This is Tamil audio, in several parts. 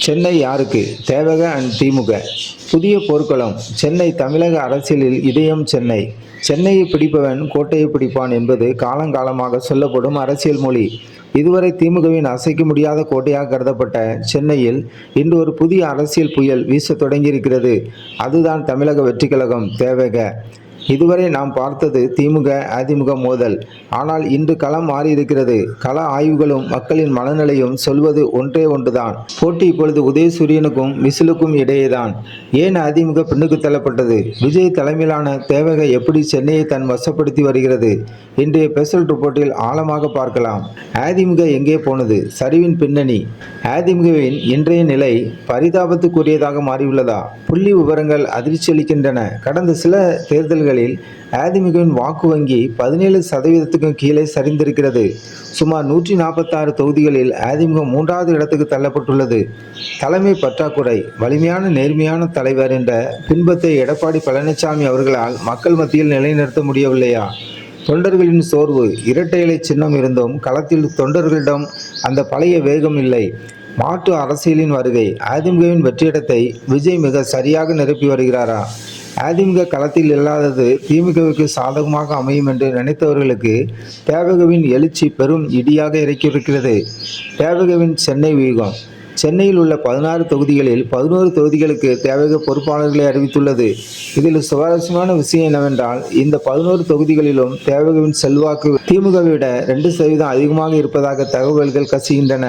சென்னை யாருக்கு? தேவக அண்ட் திமுக. புதிய போர்க்களம். சென்னை தமிழக அரசியலில் இதயம் சென்னை. சென்னையை பிடிப்பவன் கோட்டையை பிடிப்பான் என்பது காலங்காலமாக சொல்லப்படும் அரசியல் மொழி. இதுவரை திமுகவின் அசைக்க முடியாத கோட்டையாக கருதப்பட்ட சென்னையில் இன்று ஒரு புதிய அரசியல் புயல் வீசத் தொடங்கியிருக்கிறது. அதுதான் தமிழக வெற்றி கழகம் தேவக. இதுவரை நாம் பார்த்தது திமுக அதிமுக மோதல். ஆனால் இன்று களம் மாறியிருக்கிறது. கள ஆய்வுகளும் மக்களின் மனநிலையும் சொல்வது ஒன்றே ஒன்றுதான். போட்டி இப்பொழுது உதயசூரியனுக்கும் விசிலுக்கும் இடையேதான். ஏன் அதிமுக பின்னுக்கு தள்ளப்பட்டது? விஜய் தலைமையிலான தேவக எப்படி சென்னையை தன் வசப்படுத்தி வருகிறது? இன்றைய ஸ்பெஷல் ரிப்போர்ட்டில் ஆழமாக பார்க்கலாம். அதிமுக எங்கே போனது? சரிவின் பின்னணி. அதிமுகவின் இன்றைய நிலை பரிதாபத்துக்குரியதாக மாறியுள்ளதா? புள்ளி விவரங்கள் அதிர்ச்சி அளிக்கின்றன. கடந்த சில தேர்தல்களில் அதிமுகவின் வாக்கு வங்கி 17% கீழே சரிந்திருக்கிறது. சுமார் 146 தொகுதிகளில் அதிமுக 3வது இடத்துக்கு தள்ளப்பட்டுள்ளது. தலைமை பற்றாக்குறை. வலிமையான நேர்மையான தலைவர் என்ற பின்பத்தை எடப்பாடி பழனிசாமி அவர்களால் மக்கள் மத்தியில் நிலைநிறுத்த முடியவில்லையா? தொண்டர்களின் சோர்வு. இரட்டை இலை சின்னம் இருந்தும் களத்தில் தொண்டர்களிடம் அந்த பழைய வேகம் இல்லை. மாற்று அரசியலின் வருகை. அதிமுகவின் வெற்றிடத்தை விஜய் மிக சரியாக நிரப்பி வருகிறாரா? அதிமுக களத்தில் இல்லாதது திமுகவுக்கு சாதகமாக அமையும் என்று நினைத்தவர்களுக்கு தேவகவின் எழுச்சி பெரும் இடியாக இறக்கியிருக்கிறது. தேவகவின் சென்னை வியூகம். சென்னையில் உள்ள 16 தொகுதிகளில் 11 தொகுதிகளுக்கு தேவக பொறுப்பாளர்களை அறிவித்துள்ளது. இதில் சுவாரஸ்யமான விஷயம் என்னவென்றால், இந்த 11 தொகுதிகளிலும் தேவகவின் செல்வாக்கு திமுகவை விட 2% அதிகமாக இருப்பதாக தகவல்கள் கசிகின்றன.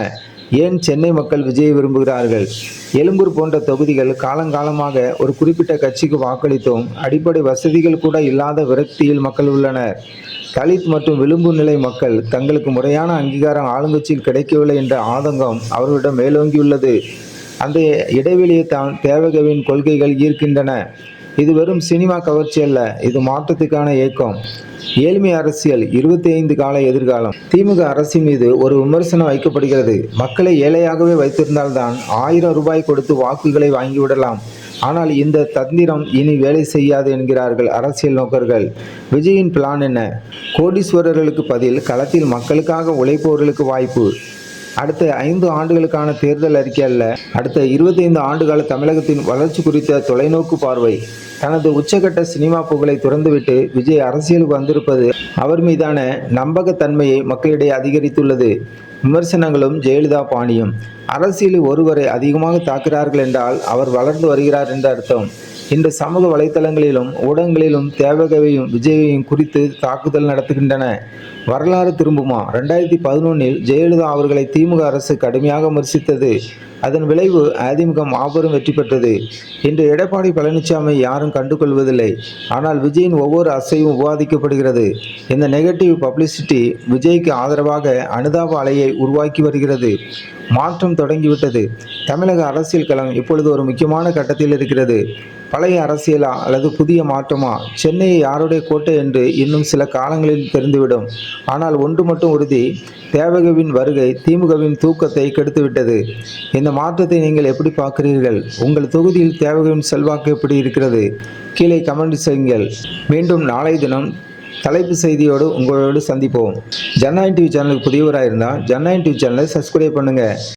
ஏன் சென்னை மக்கள் விஜயை விரும்புகிறார்கள்? எழும்பூர் போன்ற தொகுதிகள் காலங்காலமாக ஒரு குறிப்பிட்ட கட்சிக்கு வாக்களித்தும் அடிப்படை வசதிகள் கூட இல்லாத விரக்தியில் மக்கள் உள்ளனர். தலித் மற்றும் விளிம்பு நிலை மக்கள் தங்களுக்கு முறையான அங்கீகாரம் ஆளுங்கட்சியில் கிடைக்கவில்லை என்ற ஆதங்கம் அவர்களிடம் மேலோங்கியுள்ளது. அந்த இடைவெளியை தான் தேவகவின் கொள்கைகள் ஈர்க்கின்றன. இது வெறும் சினிமா கவர்ச்சி அல்ல, இது மாற்றத்துக்கான இயக்கம். ஏழ்மை அரசியல். 25 கால எதிர்காலம். திமுக அரசின் மீது ஒரு விமர்சனம் வைக்கப்படுகிறது. மக்களை ஏழையாகவே வைத்திருந்தால்தான் 1000 ரூபாய் கொடுத்து வாக்குகளை வாங்கிவிடலாம். ஆனால் இந்த தந்திரம் இனி வேலை செய்யாது என்கிறார்கள் அரசியல் நோக்கர்கள். விஜயின் பிளான் என்ன? கோடீஸ்வரர்களுக்கு பதில் களத்தில் மக்களுக்காக உழைப்பவர்களுக்கு வாய்ப்பு. அடுத்த 5 ஆண்டுகளுக்கான தேர்தல் அறிக்கை அல்ல, அடுத்த 25 ஆண்டுகால தமிழகத்தின் வளர்ச்சி குறித்த தொலைநோக்கு பார்வை. தனது உச்சகட்ட சினிமா புகழை துறந்துவிட்டு விஜய் அரசியலுக்கு வந்திருப்பது அவர் மீதான நம்பகத்தன்மையை மக்களிடையே அதிகரித்துள்ளது. விமர்சனங்களும் ஜெயலலிதா பாணியும். அரசியலில் ஒருவரை அதிகமாக தாக்குகிறார்கள் என்றால் அவர் வளர்ந்து வருகிறார் என்ற அர்த்தம். இந்த சமூக வலைத்தளங்களிலும் ஊடகங்களிலும் தேவகவையும் விஜயையும் குறித்து தாக்குதல் நடத்துகின்றன. வரலாறு திரும்புமா? 2011 ஜெயலலிதா அவர்களை திமுக அரசு கடுமையாக விமர்சித்தது. அதன் விளைவு அதிமுக மாபெரும் வெற்றி பெற்றது. இன்று எடப்பாடி பழனிசாமி யாரும் கண்டுகொள்வதில்லை. ஆனால் விஜயின் ஒவ்வொரு அசைவும் விவாதிக்கப்படுகிறது. இந்த நெகட்டிவ் பப்ளிசிட்டி விஜய்க்கு ஆதரவாக அனுதாப அலையை உருவாக்கி வருகிறது. மாற்றம் தொடங்கிவிட்டது. தமிழக அரசியல் களம் இப்பொழுது ஒரு முக்கியமான கட்டத்தில் இருக்கிறது. பழைய அரசியலா அல்லது புதிய மாற்றமா? சென்னையை யாருடைய கோட்டை என்று இன்னும் சில காலங்களில் தெரிந்துவிடும். ஆனால் ஒன்று மட்டும் உறுதி, தேவகவின் வருகை திமுகவின் தூக்கத்தை கெடுத்துவிட்டது. இந்த மாற்றத்தை நீங்கள் எப்படி பார்க்கிறீர்கள்? உங்கள் தொகுதியில் தேவகவின் செல்வாக்கு எப்படி இருக்கிறது? கீழே கமெண்ட் செய்யுங்கள். மீண்டும் நாளை தினம் தலைப்பு செய்தியோடு உங்களோடு சந்திப்போம். ஜனநாயகம் டிவி சேனலுக்கு புதியவராக இருந்தால் ஜனநாயகம் டிவி சேனலை சப்ஸ்கிரைப் பண்ணுங்கள்.